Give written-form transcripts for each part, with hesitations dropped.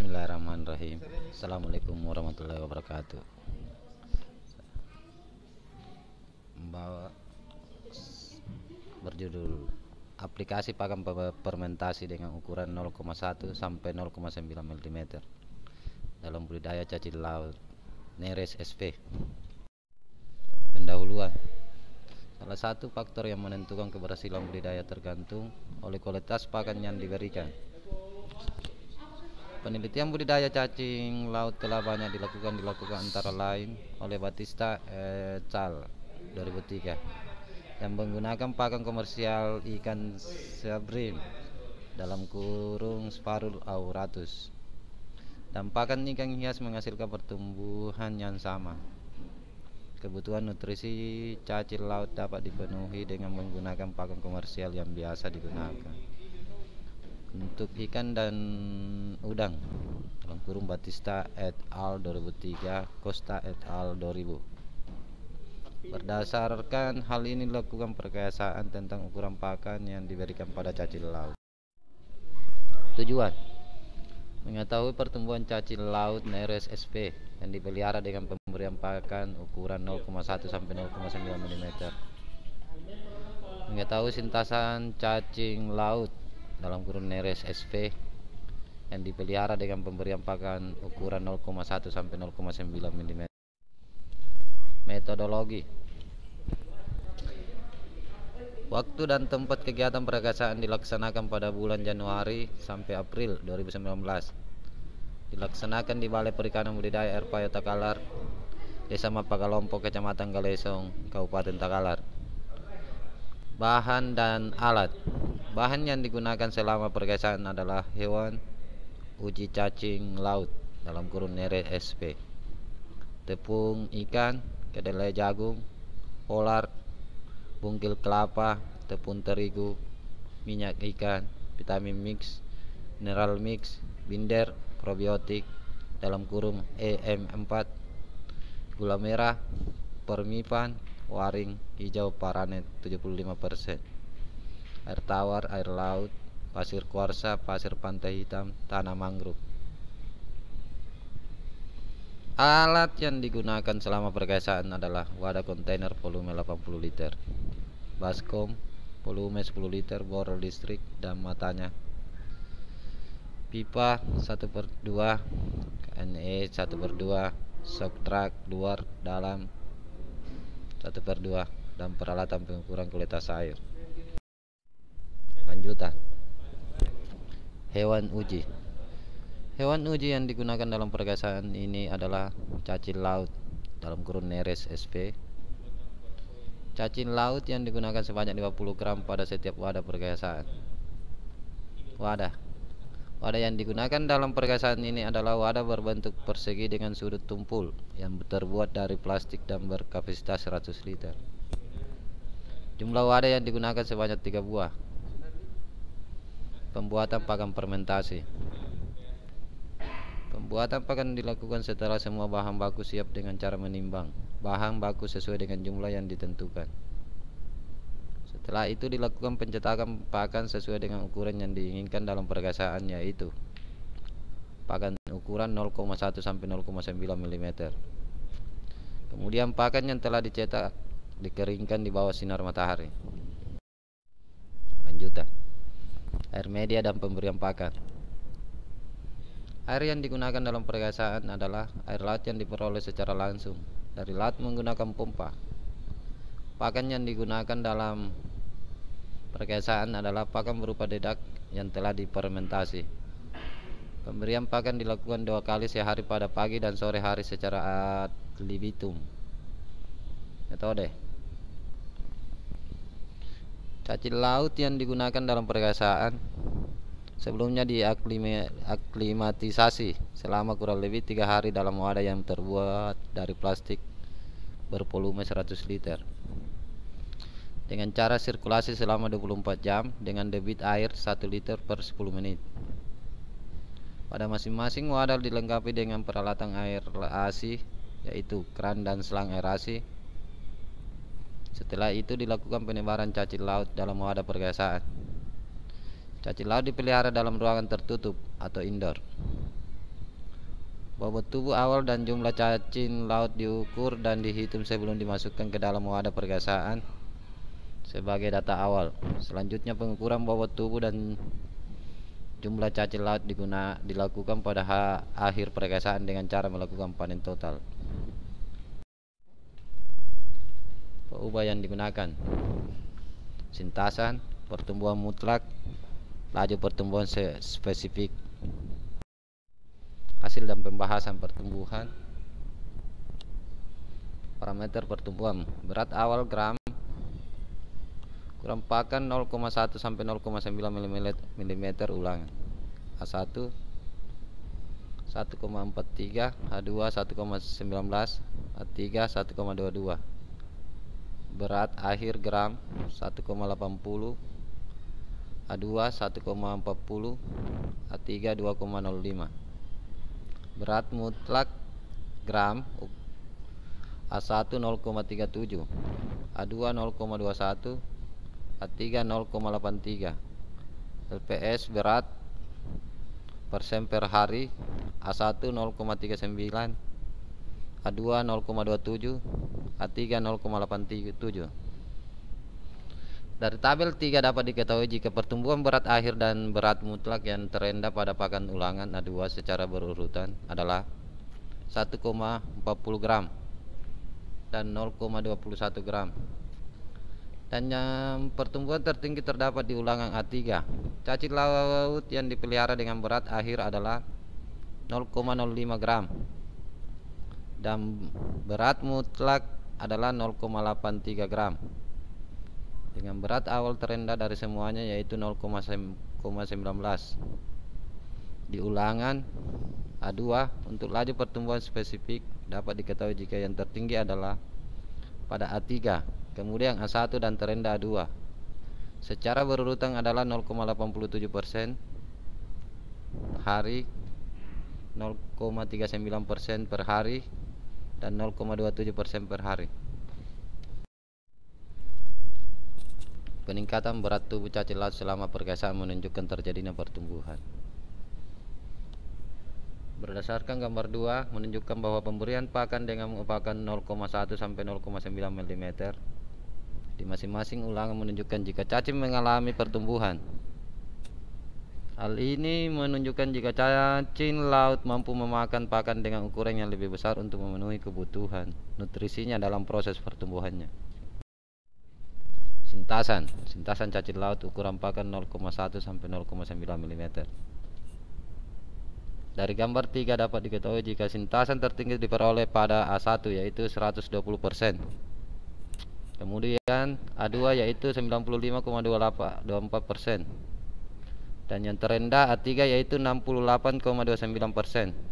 Bismillahirrahmanirrahim. Assalamualaikum warahmatullahi wabarakatuh. Membawa berjudul aplikasi pakan fermentasi dengan ukuran 0,1 sampai 0,9 mm dalam budidaya cacing laut Nereis sp. Pendahuluan. Salah satu faktor yang menentukan keberhasilan budidaya tergantung oleh kualitas pakan yang diberikan. Penelitian budidaya cacing laut telah banyak dilakukan antara lain oleh Batista et al. 2003 yang menggunakan pakan komersial ikan sabrim dalam kurung Sphaerus auratus dan pakan ikan hias menghasilkan pertumbuhan yang sama. Kebutuhan nutrisi cacing laut dapat dipenuhi dengan menggunakan pakan komersial yang biasa digunakan untuk ikan dan udang dalam kurung Batista et al. 2003, Costa et al. 2000. Berdasarkan hal ini dilakukan perkayasaan tentang ukuran pakan yang diberikan pada cacing laut. Tujuan: mengetahui pertumbuhan cacing laut Nereis sp yang dipelihara dengan pemberian pakan ukuran 0,1 sampai 0,9 mm. Mengetahui sintasan cacing laut dalam kurun Nereis sp yang dipelihara dengan pemberian pakan ukuran 0,1 sampai 0,9 mm. Metodologi. Waktu dan tempat kegiatan perkayasaan dilaksanakan pada bulan Januari sampai April 2019. Dilaksanakan di Balai Perikanan Budidaya Air Payo Takalar, Desa Mapagalompo, Kecamatan Galesong, Kabupaten Takalar. Bahan dan alat. Bahan yang digunakan selama perkayasaan adalah hewan uji cacing laut dalam kurun Nereis sp, tepung ikan, kedelai jagung, polar, bungkil kelapa, tepung terigu, minyak ikan, vitamin mix, mineral mix, binder, probiotik dalam kurung EM4, gula merah, permipan, waring hijau paranet 75%, air tawar, air laut, pasir kuarsa, pasir pantai hitam, tanah mangrove. Alat yang digunakan selama perkayasaan adalah wadah kontainer volume 80 liter, baskom volume 10 liter, bor listrik dan matanya, pipa 1/2, KNE 1/2, shock track luar dalam 1/2, dan peralatan pengukuran kualitas air. Lanjutan. Hewan uji. Hewan uji yang digunakan dalam perkayasaan ini adalah cacing laut dalam kurun Nereis sp. Cacing laut yang digunakan sebanyak 50 gram pada setiap wadah perkayasaan. Wadah yang digunakan dalam perkayasaan ini adalah wadah berbentuk persegi dengan sudut tumpul yang terbuat dari plastik dan berkapasitas 100 liter. Jumlah wadah yang digunakan sebanyak 3 buah. Pembuatan pakan fermentasi. Pembuatan pakan dilakukan setelah semua bahan baku siap dengan cara menimbang bahan baku sesuai dengan jumlah yang ditentukan. Setelah itu dilakukan pencetakan pakan sesuai dengan ukuran yang diinginkan dalam perkayasaan, yaitu pakan ukuran 0,1 sampai 0,9 mm. Kemudian pakan yang telah dicetak dikeringkan di bawah sinar matahari. Lanjutan. Air media dan pemberian pakan. Air yang digunakan dalam perkayasaan adalah air laut yang diperoleh secara langsung dari laut menggunakan pompa. Pakan yang digunakan dalam perkayasaan adalah pakan berupa dedak yang telah difermentasi. Pemberian pakan dilakukan 2 kali sehari pada pagi dan sore hari secara ad libitum. Metode. Cacing laut yang digunakan dalam perkayasaan sebelumnya diaklimatisasi selama kurang lebih 3 hari dalam wadah yang terbuat dari plastik bervolume 100 liter dengan cara sirkulasi selama 24 jam dengan debit air 1 liter per 10 menit. Pada masing-masing wadah dilengkapi dengan peralatan aerasi, yaitu kran dan selang aerasi. Setelah itu dilakukan penebaran cacing laut dalam wadah perkayasaan. Cacing laut dipelihara dalam ruangan tertutup atau indoor. Bobot tubuh awal dan jumlah cacing laut diukur dan dihitung sebelum dimasukkan ke dalam wadah pergasaan sebagai data awal. Selanjutnya pengukuran bobot tubuh dan jumlah cacing laut dilakukan pada akhir pergasaan dengan cara melakukan panen total. Peubah yang digunakan: sintasan, pertumbuhan mutlak, laju pertumbuhan spesifik. Hasil dan pembahasan pertumbuhan. Parameter pertumbuhan: berat awal gram, ukuran pakan 0,1 sampai 0,9 mm ulangan. A1 1,43, A2 1,19, A3 1,22. Berat akhir gram 1,80, A2 1,40, A3 2,05. Berat mutlak gram, A1 0,37, A2 0,21, A3 0,83. LPS berat persen per hari, A1 0,39, A2 0,27, A3 0,87. Dari tabel 3 dapat diketahui jika pertumbuhan berat akhir dan berat mutlak yang terendah pada pakan ulangan A2 secara berurutan adalah 1,40 gram dan 0,21 gram. Dan yang pertumbuhan tertinggi terdapat di ulangan A3. Cacing laut yang dipelihara dengan berat akhir adalah 0,05 gram dan berat mutlak adalah 0,83 gram. Dengan berat awal terendah dari semuanya yaitu 0,19. Di ulangan A2 untuk laju pertumbuhan spesifik dapat diketahui jika yang tertinggi adalah pada A3, kemudian A1 dan terendah A2. Secara berurutan adalah 0,87% per hari, 0,39% per hari, dan 0,27% per hari. Peningkatan berat tubuh cacing laut selama pergasaan menunjukkan terjadinya pertumbuhan. Berdasarkan gambar 2 menunjukkan bahwa pemberian pakan dengan pakan 0,1 sampai 0,9 mm di masing-masing ulangan menunjukkan jika cacing mengalami pertumbuhan. Hal ini menunjukkan jika cacing laut mampu memakan pakan dengan ukuran yang lebih besar untuk memenuhi kebutuhan nutrisinya dalam proses pertumbuhannya. Sintasan cacing laut ukuran pakan 0,1 sampai 0,9 mm. Dari gambar 3 dapat diketahui jika sintasan tertinggi diperoleh pada A1 yaitu 120%. Kemudian A2 yaitu 95,24%. Dan yang terendah A3 yaitu 68,29%.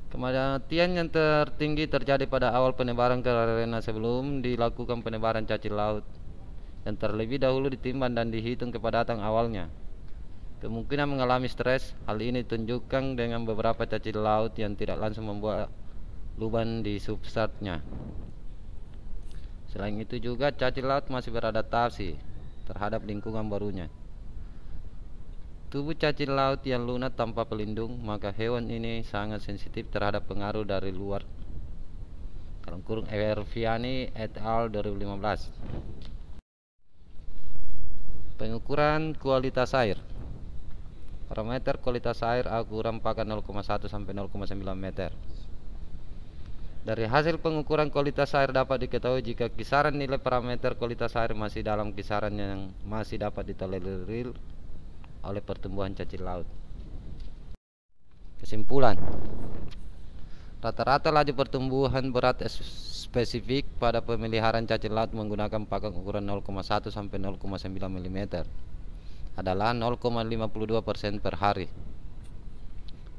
Kematian yang tertinggi terjadi pada awal penebaran karena sebelum dilakukan penebaran cacing laut yang terlebih dahulu ditimbang dan dihitung kepadatan awalnya. Kemungkinan mengalami stres. Hal ini ditunjukkan dengan beberapa cacing laut yang tidak langsung membuat lubang di substratnya. Selain itu juga cacing laut masih beradaptasi terhadap lingkungan barunya. Tubuh cacing laut yang lunak tanpa pelindung, maka hewan ini sangat sensitif terhadap pengaruh dari luar. Erviani et al. 2015. Pengukuran kualitas air. Parameter kualitas air ukuran pakan 0,1 sampai 0,9 meter. Dari hasil pengukuran kualitas air dapat diketahui jika kisaran nilai parameter kualitas air masih dalam kisaran yang masih dapat ditolerir oleh pertumbuhan cacing laut. Kesimpulan: rata-rata laju pertumbuhan berat spesifik pada pemeliharaan cacing laut menggunakan pakan ukuran 0,1 sampai 0,9 mm adalah 0,52% per hari.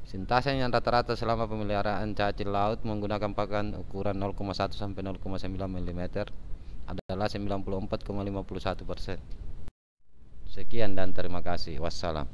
Sintasan yang rata-rata selama pemeliharaan cacing laut menggunakan pakan ukuran 0,1 sampai 0,9 mm adalah 94,51%. Sekian dan terima kasih. Wassalam.